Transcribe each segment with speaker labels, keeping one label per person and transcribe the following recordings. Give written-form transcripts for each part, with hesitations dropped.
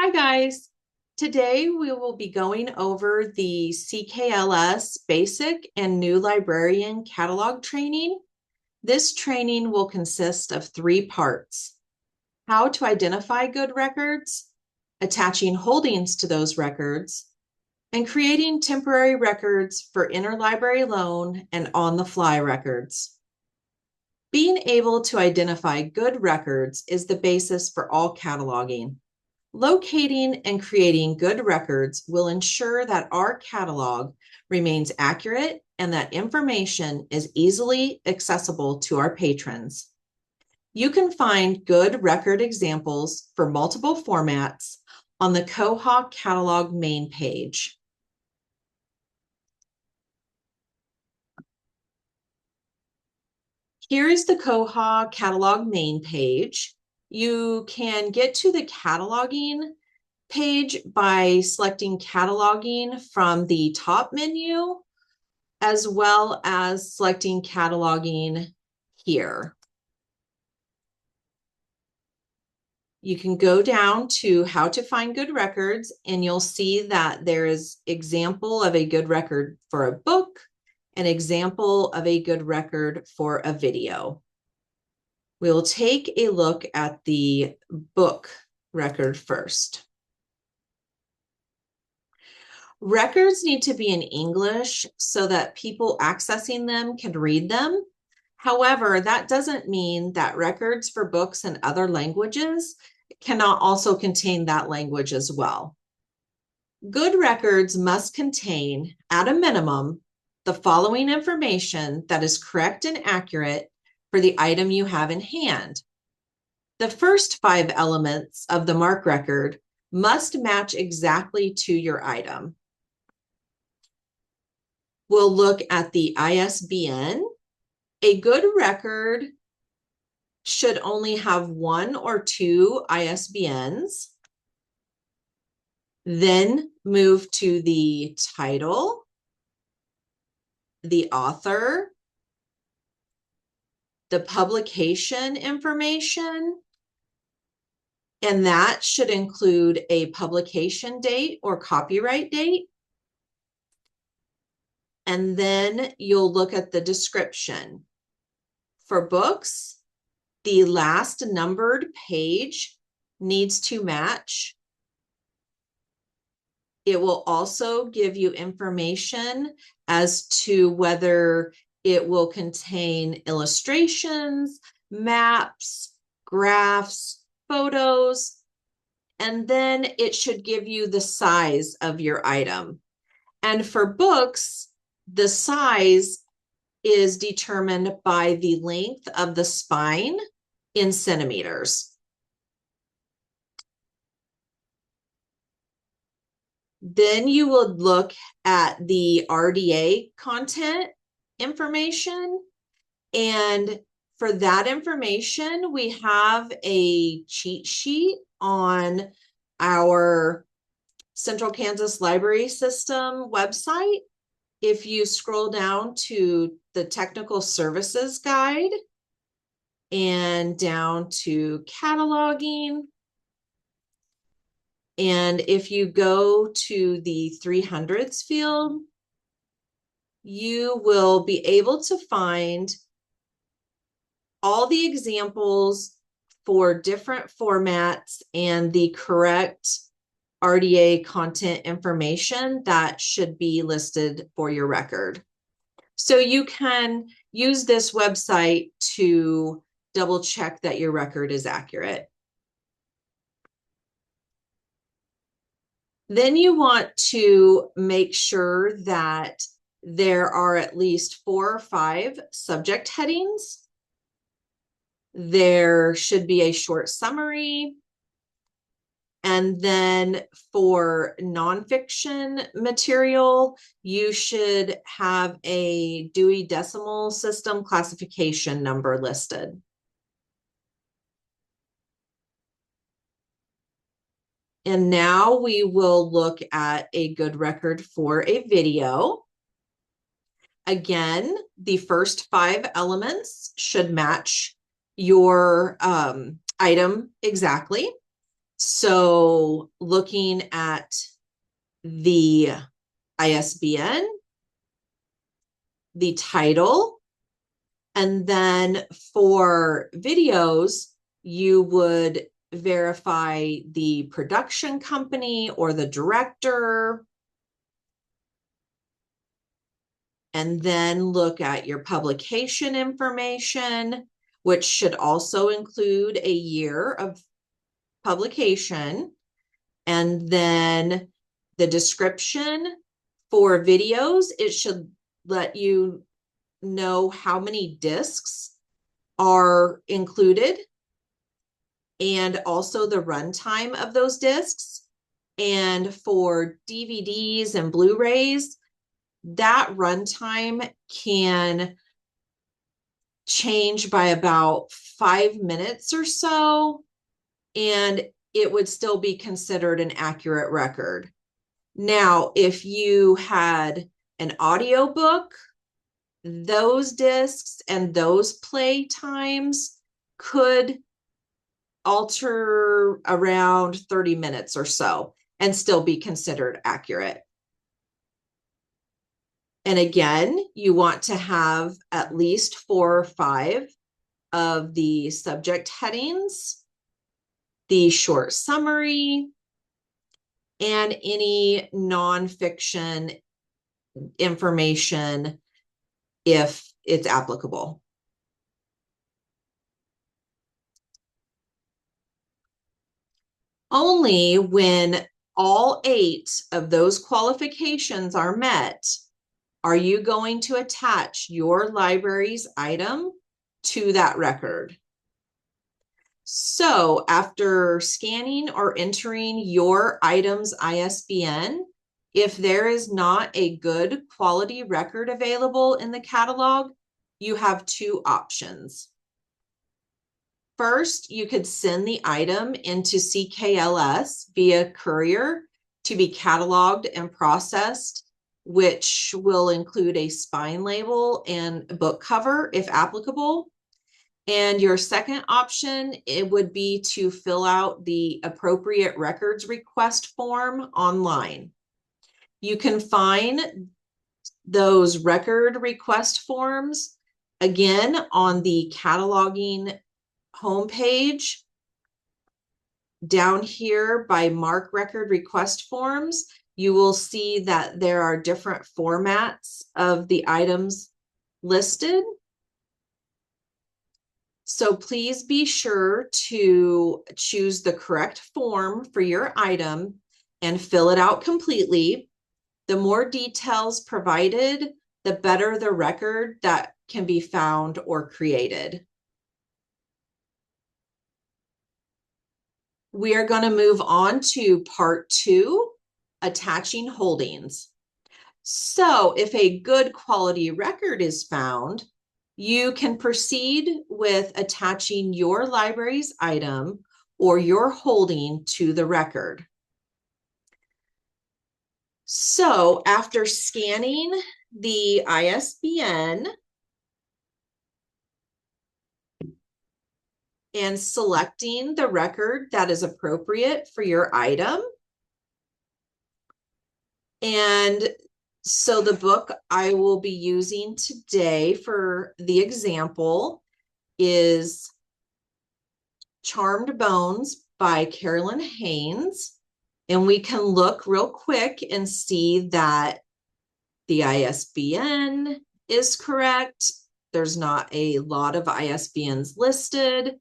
Speaker 1: Hi guys. Today we will be going over the CKLS Basic and New Librarian Catalog training. This training will consist of 3 parts: how to identify good records, attaching holdings to those records, and creating temporary records for interlibrary loan and on-the-fly records. Being able to identify good records is the basis for all cataloging. Locating and creating good records will ensure that our catalog remains accurate and that information is easily accessible to our patrons. You can find good record examples for multiple formats on the Koha catalog main page. Here is the Koha catalog main page. You can get to the cataloging page by selecting cataloging from the top menu, as well as selecting cataloging here. You can go down to how to find good records, and you'll see that there is example of a good record for a book, an example of a good record for a video. We'll take a look at the book record first. Records need to be in English so that people accessing them can read them. However, that doesn't mean that records for books in other languages cannot also contain that language as well. Good records must contain, at a minimum, the following information that is correct and accurate for the item you have in hand. The first 5 elements of the MARC record must match exactly to your item. We'll look at the ISBN. A good record should only have 1 or 2 ISBNs. Then move to the title, the author, the publication information, and that should include a publication date or copyright date. And then you'll look at the description. For books, the last numbered page needs to match. It will also give you information as to whether it will contain illustrations, maps, graphs, photos, and then it should give you the size of your item. And for books, the size is determined by the length of the spine in centimeters. Then you will look at the RDA content information. And for that information, we have a cheat sheet on our Central Kansas Library System website. If you scroll down to the technical services guide and down to cataloging, and if you go to the 300s field, you will be able to find all the examples for different formats and the correct RDA content information that should be listed for your record. So you can use this website to double check that your record is accurate. Then you want to make sure that there are at least 4 or 5 subject headings. There should be a short summary. And then for nonfiction material, you should have a Dewey Decimal System classification number listed. And now we will look at a good record for a video. Again, the first 5 elements should match your item exactly. So looking at the ISBN, the title, and then for videos, you would verify the production company or the director, and then look at your publication information, which should also include a year of publication, and then the description for videos. It should let you know how many discs are included and also the runtime of those discs. And for DVDs and Blu-rays, that runtime can change by about 5 minutes or so, and it would still be considered an accurate record. Now, if you had an audiobook, those discs and those play times could alter around 30 minutes or so and still be considered accurate. And again, you want to have at least 4 or 5 of the subject headings, the short summary, and any nonfiction information if it's applicable. Only when all 8 of those qualifications are met are you going to attach your library's item to that record. So after scanning or entering your item's ISBN, if there is not a good quality record available in the catalog, you have 2 options. First, you could send the item into CKLS via courier to be cataloged and processed, which will include a spine label and book cover if applicable. And your second option, it would be to fill out the appropriate records request form online. You can find those record request forms again on the cataloging homepage down here by Mark Record Request Forms. You will see that there are different formats of the items listed. So please be sure to choose the correct form for your item and fill it out completely. The more details provided, the better the record that can be found or created. We are going to move on to part 2, attaching holdings. So if a good quality record is found, you can proceed with attaching your library's item or your holding to the record. So after scanning the ISBN and selecting the record that is appropriate for your item, and so the book I will be using today for the example is Charmed Bones by Carolyn Haynes. And we can look real quick and see that the ISBN is correct. There's not a lot of ISBNs listed.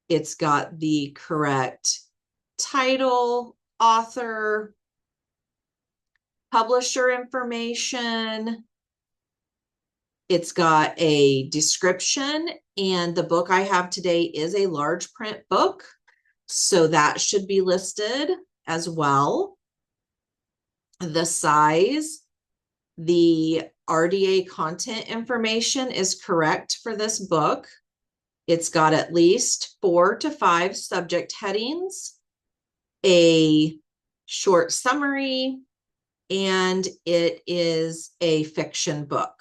Speaker 1: It's got the correct title, author, publisher information. It's got a description, and the book I have today is a large print book, so that should be listed as well. The size, the RDA content information is correct for this book. It's got at least 4 to 5 subject headings, a short summary, and it is a fiction book.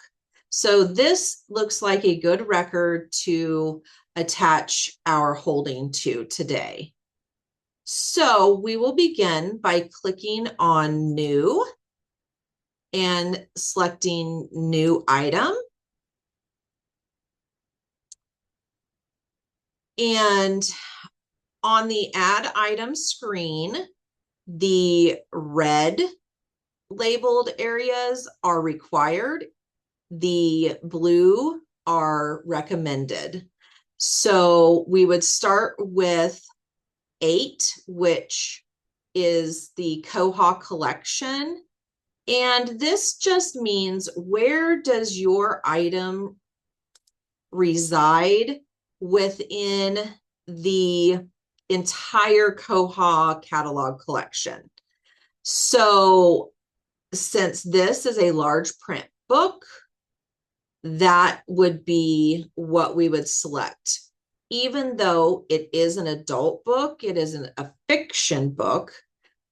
Speaker 1: So this looks like a good record to attach our holding to today. So we will begin by clicking on New and selecting New Item. And on the Add Item screen, the red labeled areas are required. The blue are recommended. So we would start with 8, which is the Koha collection. And this just means, where does your item reside within the entire Koha catalog collection? So since this is a large print book, that would be what we would select. Even though it is an adult book, it isn't a fiction book,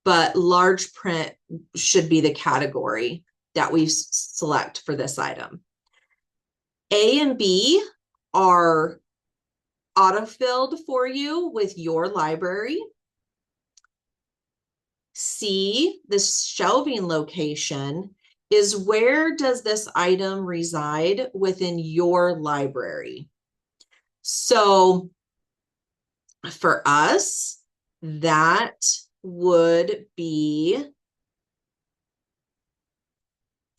Speaker 1: but large print should be the category that we select for this item. A and B are auto-filled for you with your library. C, the shelving location, is where does this item reside within your library? So for us, that would be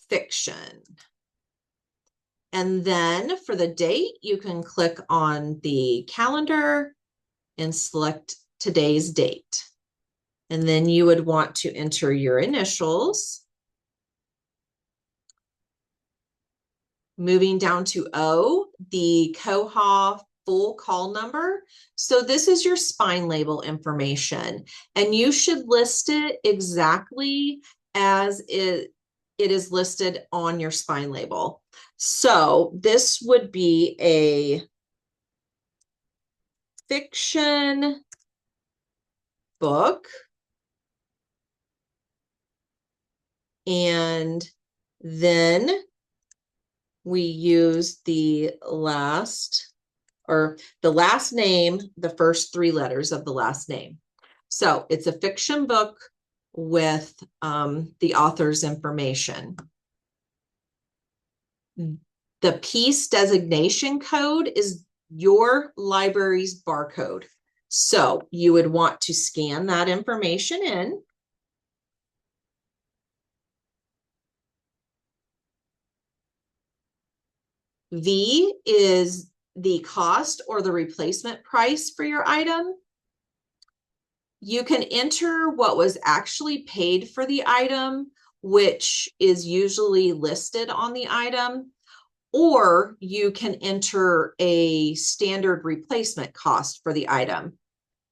Speaker 1: fiction. And then for the date, you can click on the calendar and select today's date. And then you would want to enter your initials. Moving down to O, the Koha full call number. So this is your spine label information, and you should list it exactly as it is listed on your spine label. So this would be a fiction book, and then we use the last name, the first 3 letters of the last name. So it's a fiction book with the author's information. The piece designation code is your library's barcode. So you would want to scan that information in. V is the cost or the replacement price for your item. You can enter what was actually paid for the item, which is usually listed on the item, or you can enter a standard replacement cost for the item.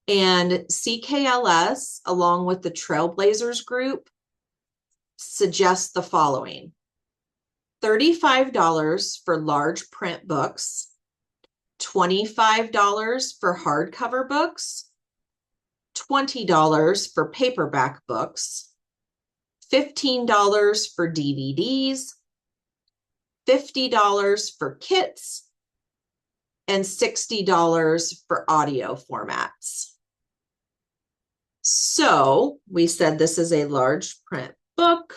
Speaker 1: And CKLS, along with the Trailblazers group, suggests the following: $35 for large print books, $25 for hardcover books, $20 for paperback books, $15 for DVDs, $50 for kits, and $60 for audio formats. So we said this is a large print book,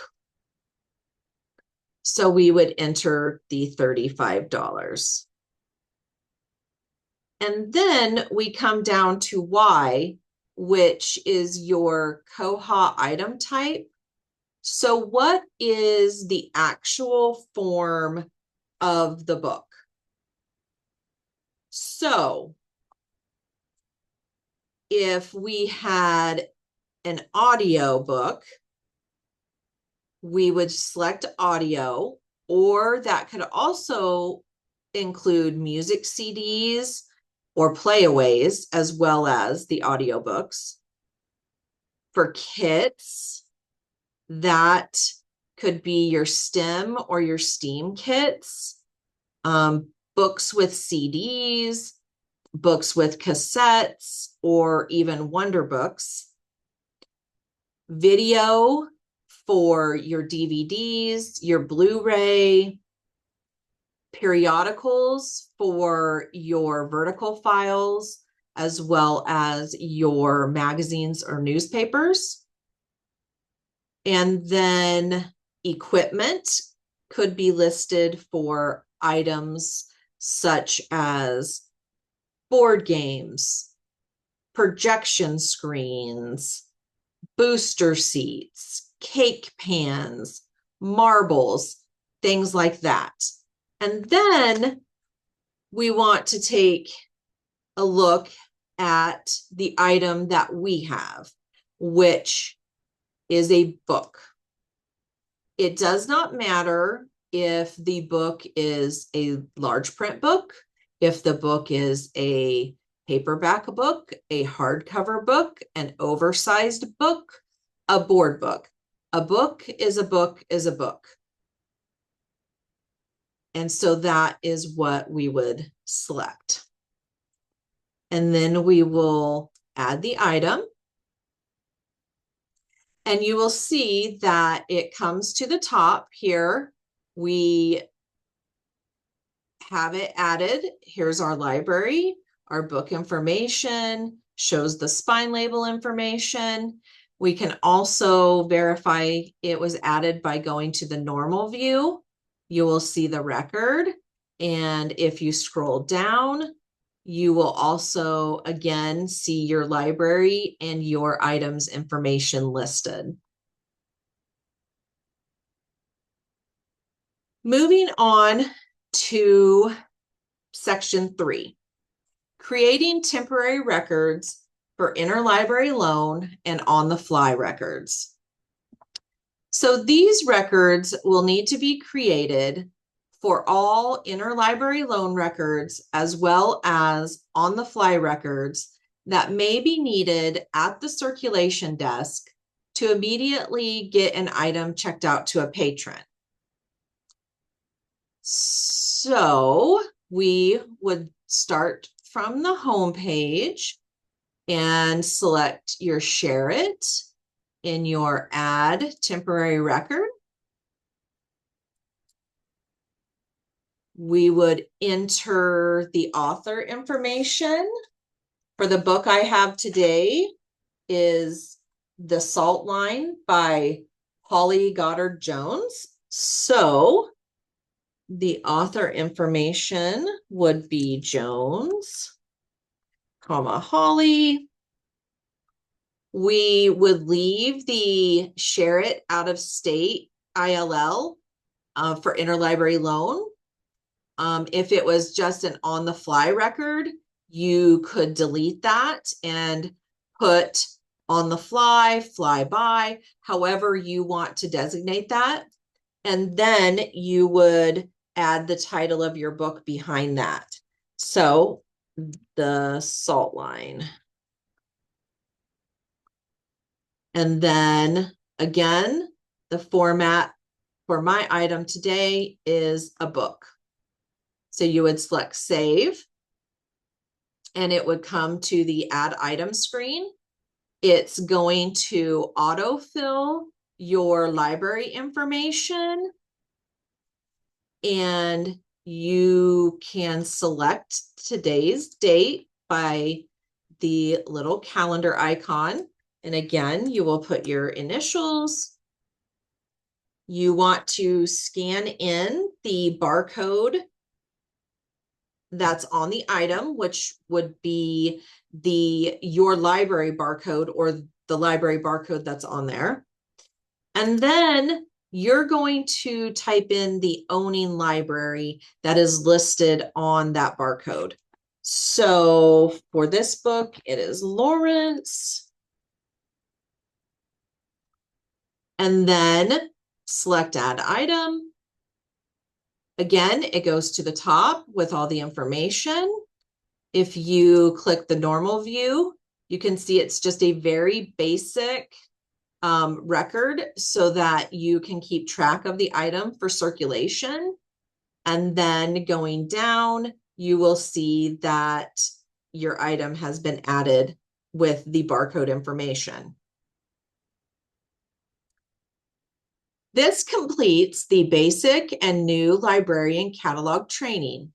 Speaker 1: so we would enter the $35. And then we come down to Y, which is your Koha item type. So what is the actual form of the book? So if we had an audio book, we would select audio, or that could also include music CDs or playaways, as well as the audiobooks. For kits, that could be your STEM or your STEAM kits, books with CDs, books with cassettes, or even Wonder Books. Video for your DVDs, your Blu-ray. Periodicals for your vertical files, as well as your magazines or newspapers. And then equipment could be listed for items such as board games, projection screens, booster seats, cake pans, marbles, things like that. And then we want to take a look at the item that we have, which is a book. It does not matter if the book is a large print book, if the book is a paperback book, a hardcover book, an oversized book, a board book. A book is a book is a book. And so that is what we would select. And then we will add the item. And you will see that it comes to the top here. We have it added. Here's our library, our book information, shows the spine label information. We can also verify it was added by going to the normal view. You will see the record. And if you scroll down, you will also, again, see your library and your items information listed. Moving on to section 3, creating temporary records for interlibrary loan and on-the-fly records. So these records will need to be created for all interlibrary loan records as well as on-the-fly records that may be needed at the circulation desk to immediately get an item checked out to a patron. So we would start from the home page and select your Share It in your Add Temporary Record. We would enter the author information. For the book I have today is The Salt Line by Holly Goddard Jones. So the author information would be Jones, comma, Holly. We would leave the Share It out of state ILL for interlibrary loan. If it was just an on-the-fly record, you could delete that and put on the fly, fly by, however you want to designate that. And then you would add the title of your book behind that. So The Salt Line. And then again, the format for my item today is a book. So you would select Save, and it would come to the Add Item screen. It's going to autofill your library information, and you can select today's date by the little calendar icon. And again, you will put your initials. You want to scan in the barcode that's on the item, which would be your library barcode or the library barcode that's on there. And then you're going to type in the owning library that is listed on that barcode. So for this book, it is Lawrence. And then select Add Item. Again, it goes to the top with all the information. If you click the normal view, you can see it's just a very basic record so that you can keep track of the item for circulation. And then going down, you will see that your item has been added with the barcode information. This completes the basic and new librarian catalog training.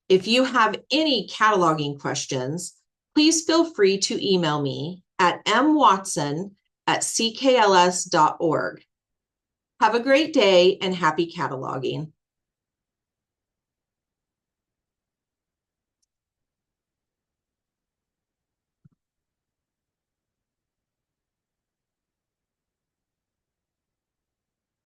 Speaker 1: If you have any cataloging questions, please feel free to email me at mwatson@ckls.org. Have a great day and happy cataloging.